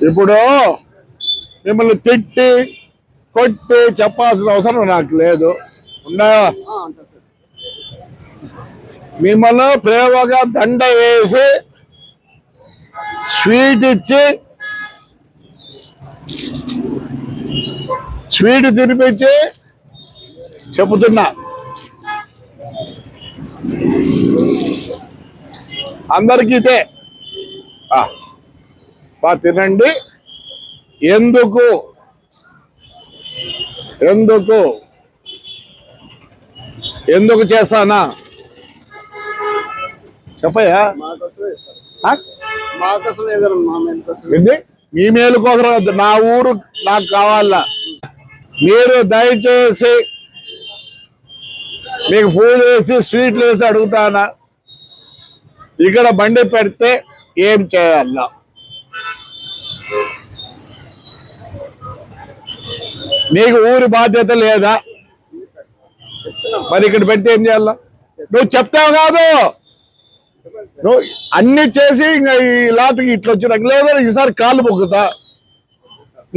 ఇప్పుడు మిమ్మల్ని తిట్టి కొట్టి చెప్పాల్సిన అవసరం నాకు లేదు. ఉన్నాయా? మిమ్మల్ని ప్రేమగా దండ వేసి స్వీట్ ఇచ్చి స్వీట్ తినిపించి చెబుతున్నా, అందరికీ ఇదే తినండి. ఎందుకు ఎందుకు ఎందుకు చేస్తానా చెప్పయ్యా. మీ మేలు కోసం, నా ఊరు నాకు కావాలా. మీరు దయచేసి మీకు పూలు వేసి స్వీట్లు వేసి అడుగుతానా, ఇక్కడ బండి పెడితే ఏం చేయాలా? నీకు ఊరి బాధ్యత లేదా? మరి ఇక్కడ పెడితే ఏం చేయాలా? నువ్వు చెప్తావు కాదు, నువ్వు అన్ని చేసి ఇంకా ఈ లాతకి ఇట్లా వచ్చినాక లేదా ఈసారి కాళ్ళు మొక్కుతా,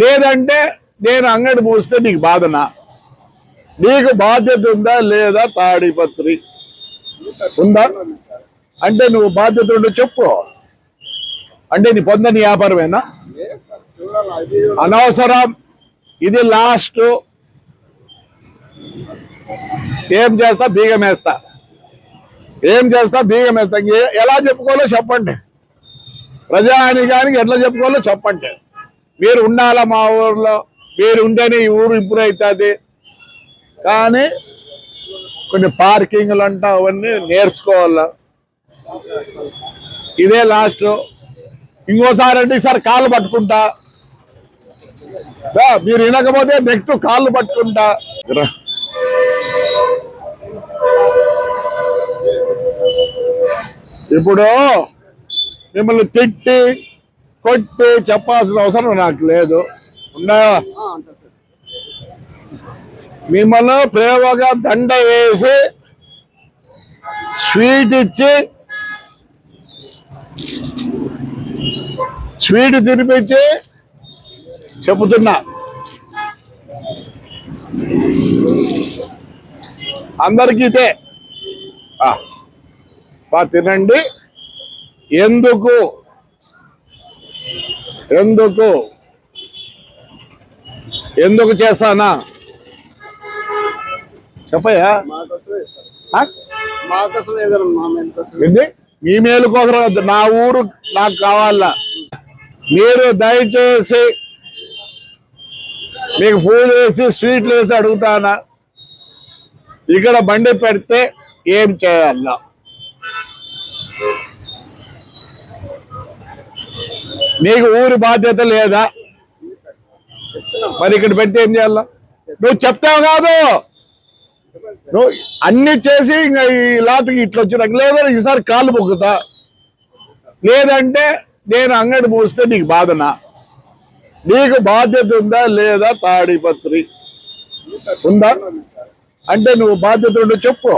లేదంటే నేను అంగడి మూస్తే నీకు బాధనా? నీకు బాధ్యత ఉందా లేదా? తాడిపత్రి ఉందా అంటే నువ్వు బాధ్యత ఉంటే చెప్పు. అంటే నీ పొందని వ్యాపారమేనా? అనవసరం. ఇది లాస్ట్. ఏం చేస్తా? బీగం వేస్తా. ఏం చేస్తా? బీగం వేస్తా. ఎలా చెప్పుకోవాలో చెప్పండి. ప్రజానికానికి ఎట్లా చెప్పుకోవాలో చెప్పండి. మీరు ఉండాలా మా ఊర్లో, మీరు ఉంటేనే ఈ ఊరు ఇంప్రూవ్ అవుతుంది. కానీ కొన్ని పార్కింగ్లు అంటా అవన్నీ నేర్చుకోవాలా. ఇదే లాస్ట్. ఇంకోసారి అంటే ఈసారి కాళ్ళు పట్టుకుంటా. మీరు వినకపోతే నెక్స్ట్ కాళ్ళు పట్టుకుంటా. ఇప్పుడు మిమ్మల్ని తిట్టి కొట్టి చెప్పాల్సిన అవసరం నాకు లేదు. ఉన్నాయా? మిమ్మల్ని ప్రేమగా దండ వేసి స్వీట్ ఇచ్చి స్వీట్ తినిపించి చెబుతున్నా, అందరికీ ఇదే తినండి. ఎందుకు ఎందుకు ఎందుకు చేస్తానా చెప్పయ్యా. మీ మేలు కోసం, నా ఊరు నాకు కావాలా. మీరు దయచేసి మీకు పూలు వేసి స్వీట్లు వేసి అడుగుతానా, ఇక్కడ బండి పెడితే ఏం చేయాలా? నీకు ఊరి బాధ్యత లేదా? మరి ఇక్కడ పెడితే ఏం చేయాలా? నువ్వు చెప్తావు కాదు, నువ్వు అన్ని చేసి ఇంకా ఈ లాతకి ఇట్లా వచ్చినాక లేదా ఈసారి కాళ్ళు మొక్కుతా, లేదంటే నేను అంగడి మూస్తే నీకు బాధనా? నీకు బాధ్యత ఉందా లేదా? తాడిపత్రి ఉందా అంటే నువ్వు బాధ్యత ఉంటే చెప్పు.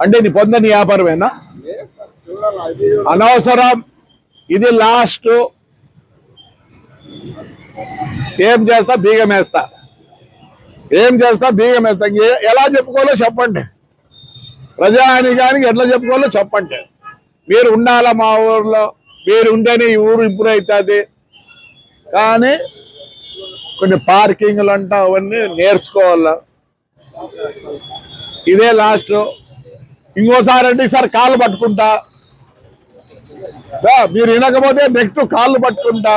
అంటే నీ పొందని వ్యాపారమేనా? అనవసరం. ఇది లాస్ట్. ఏం చేస్తా? బీగం వేస్తా. ఏం చేస్తా? బీగం వేస్తా. ఎలా చెప్పుకోవాలో చెప్పండి. ప్రజానికానికి ఎట్లా చెప్పుకోవాలో చెప్పండి. మీరు ఉండాలా మా ఊర్లో, మీరు ఉంటేనే ఈ ఊరు ఇంప్రూవ్ అవుతుంది. కానీ కొన్ని పార్కింగ్లు అంటా అవన్నీ నేర్చుకోవాలా. ఇదే లాస్ట్. ఇంకోసారి అంటే ఈసారి కాళ్ళు పట్టుకుంటా. మీరు వినకపోతే నెక్స్ట్ కాళ్ళు పట్టుకుంటా.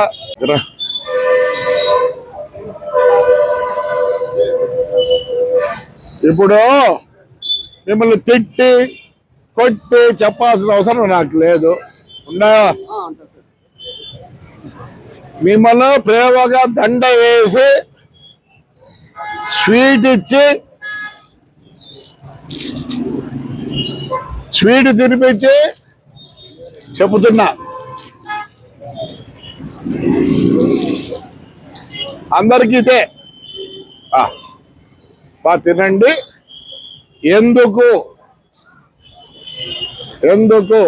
ఇప్పుడు మిమ్మల్ని తిట్టి కొట్టి చెప్పాల్సిన అవసరం నాకు లేదు. ఉన్నాయా? మిమ్మల్ని ప్రేమగా దండ వేసి స్వీట్ ఇచ్చి స్వీట్ తినిపించి చెబుతున్నా, అందరికీ ఇదే తినండి. ఎందుకు ఎందుకు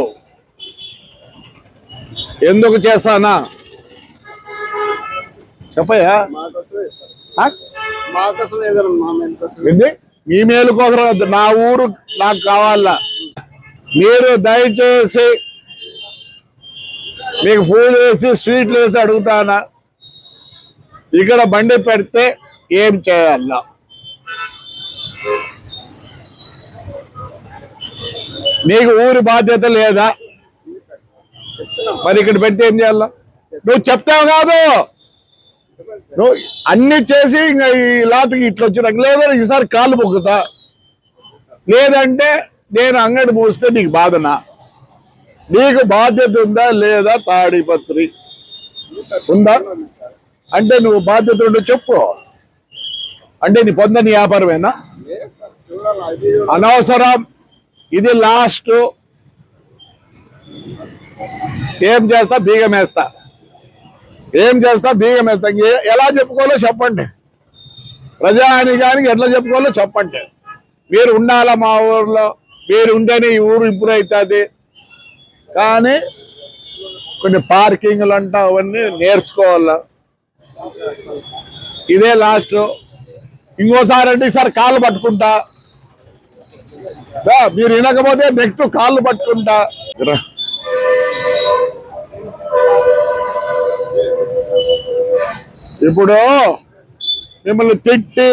ఎందుకు చేస్తానా చెప్పయ్యా. ఏంటి? మీ మేలు కోసం వద్దు, నా ఊరు నాకు కావాలా. మీరు దయచేసి మీకు పూలు వేసి స్వీట్లు వేసి అడుగుతానా, ఇక్కడ బండి పెడితే ఏం చేయాలా? నీకు ఊరి బాధ్యత లేదా? మరి ఇక్కడ పెడితే ఏం చేయాలా? నువ్వు చెప్తావు కాదు, నువ్వు అన్ని చేసి ఇంకా ఈ లాతకి ఇట్లా వచ్చినాక లేదా ఈసారి కాళ్ళు మొక్కుతా, లేదంటే నేను అంగడి మూస్తే నీకు బాధనా? నీకు బాధ్యత ఉందా లేదా? తాడిపత్రి ఉందా అంటే నువ్వు బాధ్యత ఉండి చెప్పు. అంటే నీ పొందని వ్యాపారమేనా? అనవసరం, ఇది లాస్ట్. ఏం చేస్తా? బీగం వేస్తా. ఏం చేస్తా? బీగం వేస్తా. ఎలా చెప్పుకోవాలో చెప్పండి, ప్రజానికానికి ఎట్లా చెప్పుకోవాలో చెప్పండి. మీరు ఉండాలా మా ఊర్లో, మీరు ఉంటేనే ఈ ఊరు ఇంప్రూవ్ అవుతుంది. కానీ కొన్ని పార్కింగ్లు అంట అవన్నీ నేర్చుకోవాలా. ఇదే లాస్ట్. ఇంకోసారి అంటే ఈసారి కాళ్ళు పట్టుకుంటా, మీరు వినకపోతే నెక్స్ట్ కాళ్ళు పట్టుకుంటా. ఇప్పుడు మిమ్మల్ని తిట్టి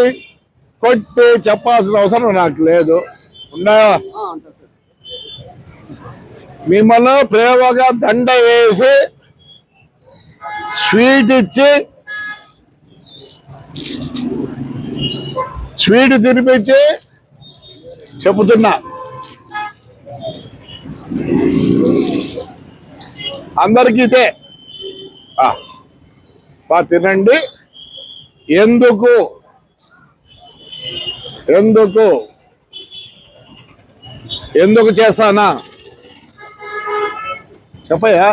కొట్టి చెప్పాల్సిన అవసరం నాకు లేదు. ఉన్నాయా? మిమ్మల్ని ప్రేమగా దండ వేసి స్వీట్ ఇచ్చి స్వీట్ తినిపించి చెబుతున్నా, అందరికీ ఇదే తినండి. ఎందుకు ఎందుకు ఎందుకు చేస్తానా చెప్పయ్యా.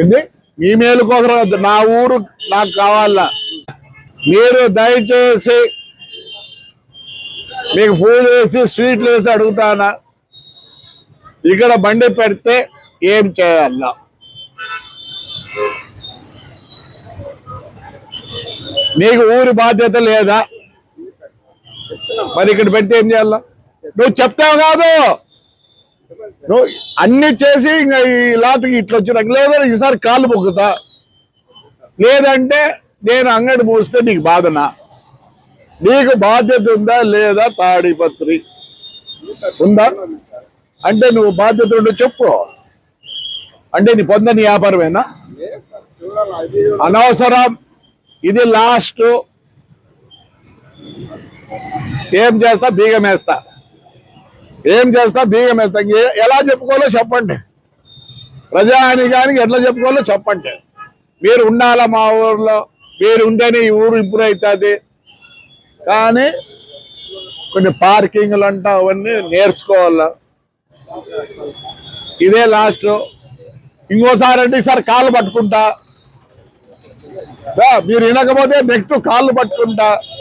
ఏంటి? మీ మేలు కోసం వద్దు, నా ఊరు నాకు కావాలా. మీరు దయచేసి మీకు పూలు వేసి స్వీట్లు వేసి అడుగుతానా, ఇక్కడ బండి పెడితే ఏం చేయాలా? నీకు ఊరి బాధ్యత లేదా? మరి ఇక్కడ పెడితే ఏం చేయాలా? నువ్వు చెప్తావు కాదు, నువ్వు అన్ని చేసి ఇంకా ఈ లాతకి ఇట్లా వచ్చినాక లేదా ఈసారి కాళ్ళు మొక్కుతా, లేదంటే నేను అంగడి మూస్తే నీకు బాధనా? నీకు బాధ్యత ఉందా లేదా? తాడిపత్రి ఉందా అంటే నువ్వు బాధ్యత ఉండి చెప్పు. అంటే నీ పొందని వ్యాపారమేనా? అనవసరం, ఇది లాస్ట్. ఏం చేస్తా? బీగం వేస్తా. ఏం చేస్తా? బీగం వేస్తా. ఎలా చెప్పుకోవాలో చెప్పండి, ప్రజానికానికి ఎట్లా చెప్పుకోవాలో చెప్పండి. మీరు ఉండాలా మా ఊర్లో, మీరు ఉంటేనే ఈ ఊరు ఇంప్రూవ్ అవుతుంది. కానీ కొన్ని పార్కింగ్లు అంట అవన్నీ నేర్చుకోవాలా. ఇదే లాస్ట్. ఇంకోసారి అంటే ఈసారి కాళ్ళు పట్టుకుంటా, మీరు వినకపోతే నెక్స్ట్ కాళ్ళు పట్టుకుంటా.